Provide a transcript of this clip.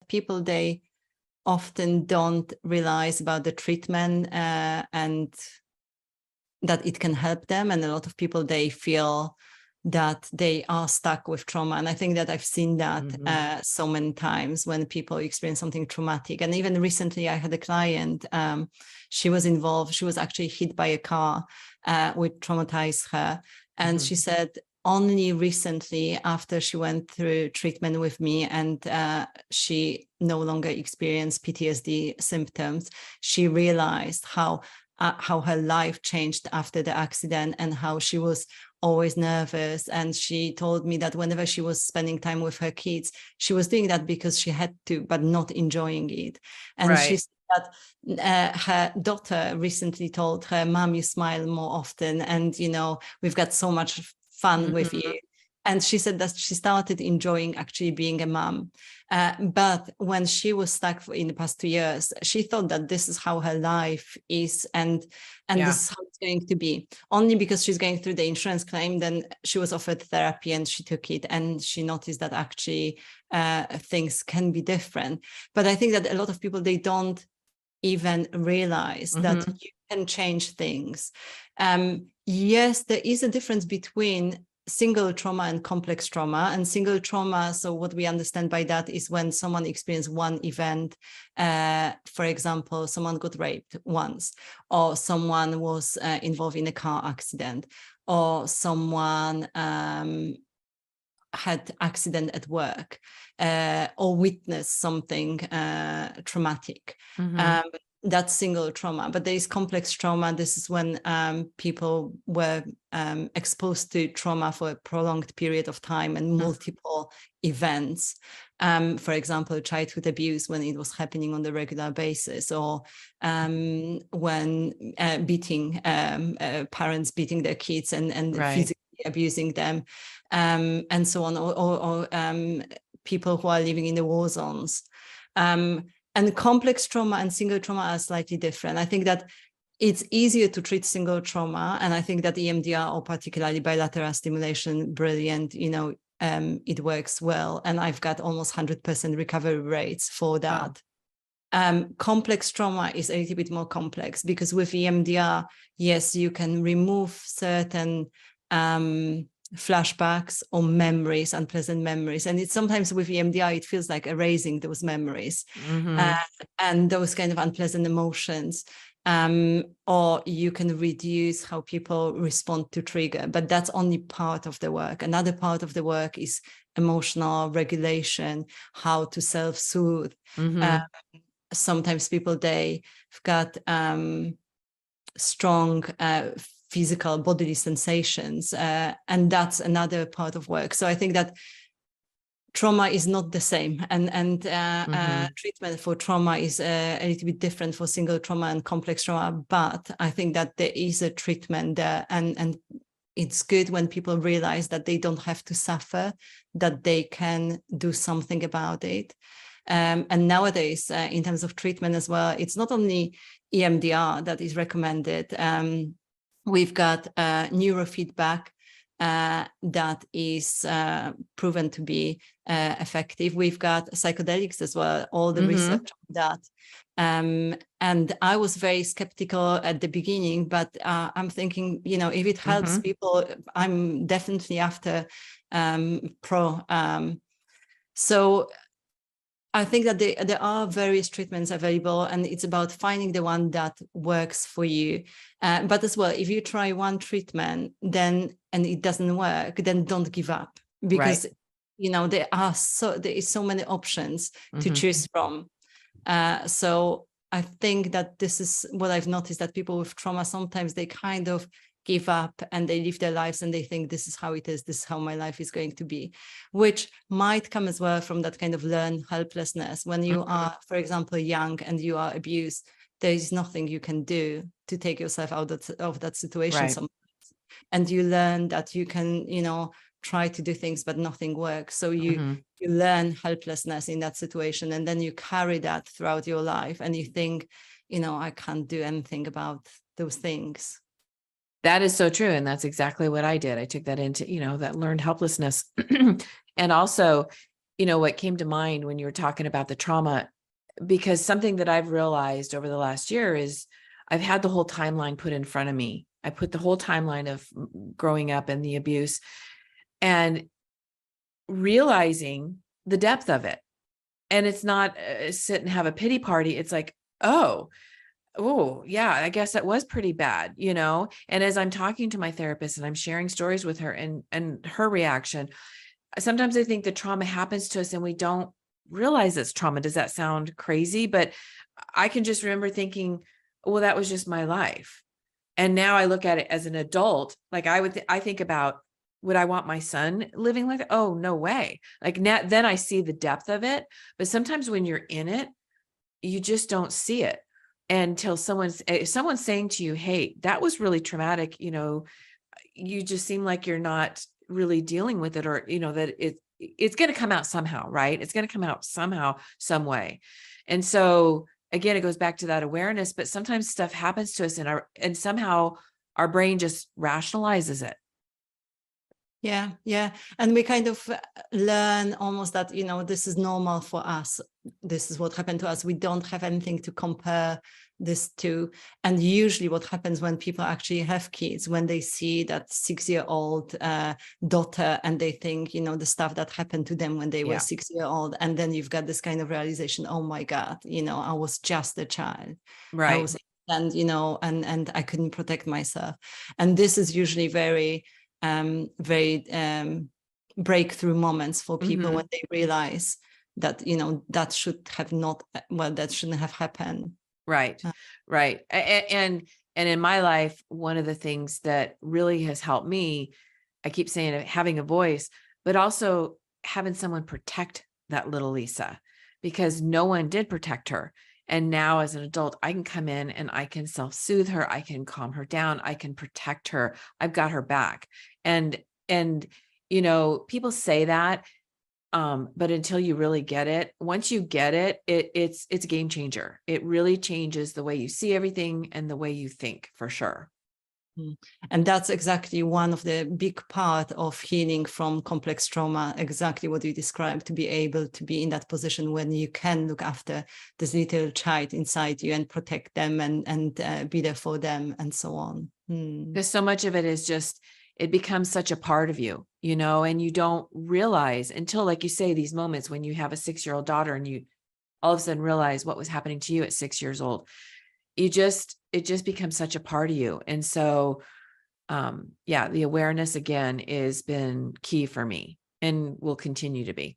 that people, they often don't realize about the treatment and that it can help them. And a lot of people, they feel that they are stuck with trauma. And I think that I've seen that so many times when people experience something traumatic. And even recently I had a client, she was involved, she was actually hit by a car, which traumatized her. And she said only recently, after she went through treatment with me and she no longer experienced PTSD symptoms, she realized how her life changed after the accident and how she was always nervous. And she told me that whenever she was spending time with her kids, she was doing that because she had to, but not enjoying it. And she said that her daughter recently told her, "Mom, you smile more often, and you know, we've got so much fun with you." And she said that she started enjoying actually being a mom. But when she was stuck in the past 2 years, she thought that this is how her life is, and this is how it's going to be. Only because she's going through the insurance claim, then she was offered therapy and she took it, and she noticed that actually things can be different. But I think that a lot of people, they don't even realize that you can change things. Yes, there is a difference between single trauma and complex trauma. And single trauma, so what we understand by that is when someone experienced one event, for example, someone got raped once, or someone was involved in a car accident, or someone had accident at work, or witnessed something traumatic. That's single trauma. But there is complex trauma. This is when people were exposed to trauma for a prolonged period of time and multiple events. For example, childhood abuse when it was happening on a regular basis, or when beating parents beating their kids and physically abusing them, and so on, or people who are living in the war zones. And complex trauma and single trauma are slightly different. I think that it's easier to treat single trauma. And I think that EMDR, or particularly bilateral stimulation, brilliant, you know, it works well. And I've got almost 100% recovery rates for that. Complex trauma is a little bit more complex, because with EMDR, yes, you can remove certain flashbacks or memories, unpleasant memories. And it's sometimes with EMDR, it feels like erasing those memories and those kind of unpleasant emotions. Or you can reduce how people respond to trigger, but that's only part of the work. Another part of the work is emotional regulation, how to self-soothe. Sometimes people, they've got strong physical bodily sensations, and that's another part of work. So I think that trauma is not the same, and treatment for trauma is a little bit different for single trauma and complex trauma. But I think that there is a treatment there, and it's good when people realize that they don't have to suffer, that they can do something about it. And nowadays, in terms of treatment as well, it's not only EMDR that is recommended. We've got neurofeedback that is proven to be effective. We've got psychedelics as well, all the research on that. And I was very skeptical at the beginning, but I'm thinking, you know, if it helps people, I'm definitely after pro. So I think that there are various treatments available, and it's about finding the one that works for you. But as well, if you try one treatment and it doesn't work, then don't give up, because you know there is so many options to choose from. So I think that this is what I've noticed, that people with trauma, sometimes they kind of give up and they live their lives and they think, this is how it is, this is how my life is going to be, which might come as well from that kind of learned helplessness. When you are, for example, young and you are abused, there is nothing you can do to take yourself out of that situation sometimes. And you learn that you can, you know, try to do things, but nothing works. So you learn helplessness in that situation, and then you carry that throughout your life, and you think, you know, I can't do anything about those things. That is so true. And that's exactly what I did. I took that into, you know, that learned helplessness. And also, what came to mind when you were talking about the trauma, because something that I've realized over the last year is I've had the whole timeline put in front of me. I put the whole timeline of growing up and the abuse, and realizing the depth of it. And it's not sit and have a pity party. It's like, oh, yeah, I guess that was pretty bad, And as I'm talking to my therapist and I'm sharing stories with her and her reaction, sometimes I think the trauma happens to us and we don't realize it's trauma. Does that sound crazy? But I can just remember thinking, well, that was just my life. And now I look at it as an adult. Like I think about, would I want my son living like that? Oh, no way. Like now, then I see the depth of it. But sometimes when you're in it, you just don't see it until someone's saying to you, hey, that was really traumatic. You just seem like you're not really dealing with it, or, that it's going to come out somehow, right? It's going to come out somehow, some way. And so again, it goes back to that awareness, but sometimes stuff happens to us and somehow our brain just rationalizes it. Yeah. Yeah. And we kind of learn almost that, this is normal for us. This is what happened to us. We don't have anything to compare this to. And usually what happens when people actually have kids, when they see that 6-year-old daughter and they think, the stuff that happened to them when they were 6-year-old. And then you've got this kind of realization, oh my God, I was just a child. Right. And I couldn't protect myself. And this is usually very breakthrough moments for people when they realize that that shouldn't have happened. Right. And in my life, one of the things that really has helped me, I keep saying it, having a voice, but also having someone protect that little Lisa, because no one did protect her. And now as an adult, I can come in and I can self-soothe her. I can calm her down. I can protect her. I've got her back. And people say that, but until you really get it, once you get it, it's a game changer. It really changes the way you see everything and the way you think, for sure. And that's exactly one of the big part of healing from complex trauma, exactly what you described, to be able to be in that position when you can look after this little child inside you and protect them and be there for them and so on. Because so much of it is just, it becomes such a part of you, and you don't realize until, like you say, these moments when you have a 6-year-old daughter and you all of a sudden realize what was happening to you at 6 years old. It just becomes such a part of you. And so, the awareness again has been key for me and will continue to be.